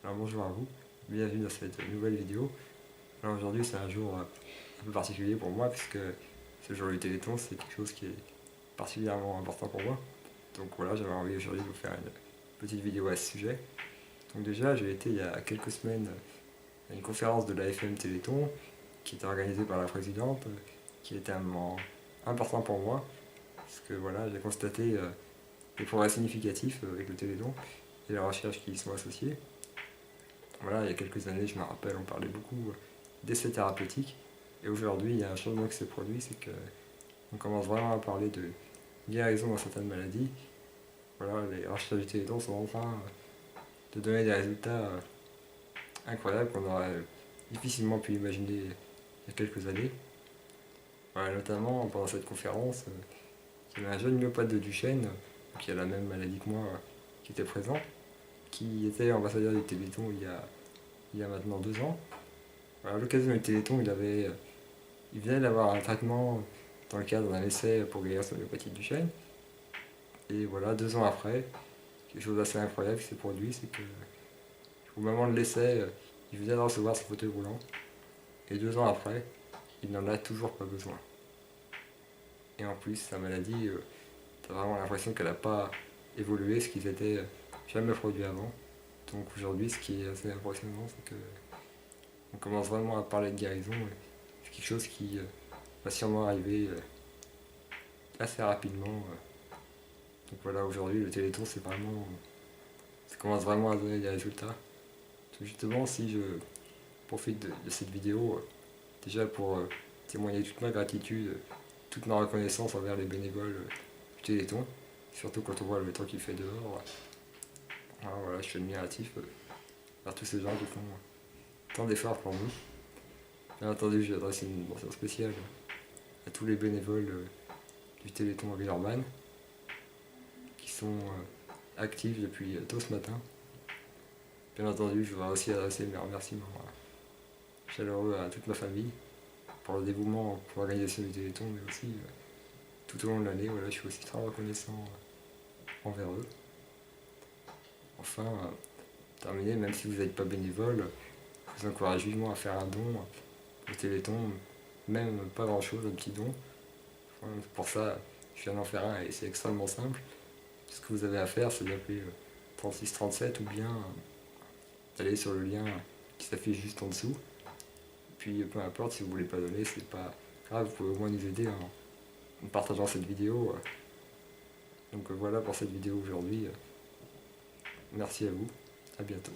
Alors bonjour à vous, bienvenue dans cette nouvelle vidéo. Alors aujourd'hui c'est un jour un peu particulier pour moi puisque ce jour du Téléthon c'est quelque chose qui est particulièrement important pour moi. Donc voilà, j'avais envie aujourd'hui de vous faire une petite vidéo à ce sujet. Donc déjà j'ai été il y a quelques semaines à une conférence de l'AFM Téléthon qui était organisée par la présidente, qui était un moment important pour moi parce que voilà, j'ai constaté des progrès significatifs avec le Téléthon et les recherches qui y sont associées. Voilà, il y a quelques années, je me rappelle, on parlait beaucoup d'essais thérapeutiques. Et aujourd'hui, il y a un changement qui s'est produit, c'est qu'on commence vraiment à parler de guérison dans certaines maladies. Voilà, les recherches du Téléthon sont en train de donner des résultats incroyables qu'on aurait difficilement pu imaginer il y a quelques années. Voilà, notamment pendant cette conférence, il y avait un jeune myopathe de Duchenne, qui a la même maladie que moi, qui était présent, qui était ambassadeur du Téléthon il y a maintenant 2 ans. À l'occasion du Téléthon, il venait d'avoir un traitement dans le cadre d'un essai pour guérir son hépatite du chêne. Et voilà, 2 ans après, quelque chose d'assez incroyable qui s'est produit, c'est que au moment de l'essai, il venait de recevoir son fauteuil roulant. Et 2 ans après, il n'en a toujours pas besoin. Et en plus, sa maladie, t'as vraiment l'impression qu'elle n'a pas évolué, ce qui s'était jamais produit avant. Donc aujourd'hui, ce qui est assez impressionnant, c'est que on commence vraiment à parler de guérison. C'est quelque chose qui va sûrement arriver assez rapidement. Donc voilà, aujourd'hui, le Téléthon, ça commence vraiment à donner des résultats. Donc justement, si je profite de cette vidéo, déjà pour témoigner toute ma gratitude, toute ma reconnaissance envers les bénévoles du Téléthon, surtout quand on voit le temps qu'il fait dehors. Alors voilà, je suis admiratif vers tous ces gens qui font tant d'efforts pour nous. Bien entendu, j'ai adressé une mention spéciale à tous les bénévoles du Téléthon à Villeurbanne qui sont actifs depuis tôt ce matin. Bien entendu, je voudrais aussi adresser mes remerciements chaleureux à toute ma famille pour le dévouement pour l'organisation du Téléthon, mais aussi tout au long de l'année. Voilà, je suis aussi très reconnaissant envers eux. Enfin, terminé, même si vous n'êtes pas bénévole, je vous encourage vivement à faire un don au Téléthon, même pas grand chose, un petit don. Enfin, pour ça, je viens d'en faire un et c'est extrêmement simple. Ce que vous avez à faire, c'est d'appeler 3637 ou bien d'aller sur le lien qui s'affiche juste en dessous. Puis peu importe, si vous ne voulez pas donner, c'est pas grave, vous pouvez au moins nous aider en partageant cette vidéo. Donc voilà pour cette vidéo aujourd'hui. Merci à vous, à bientôt.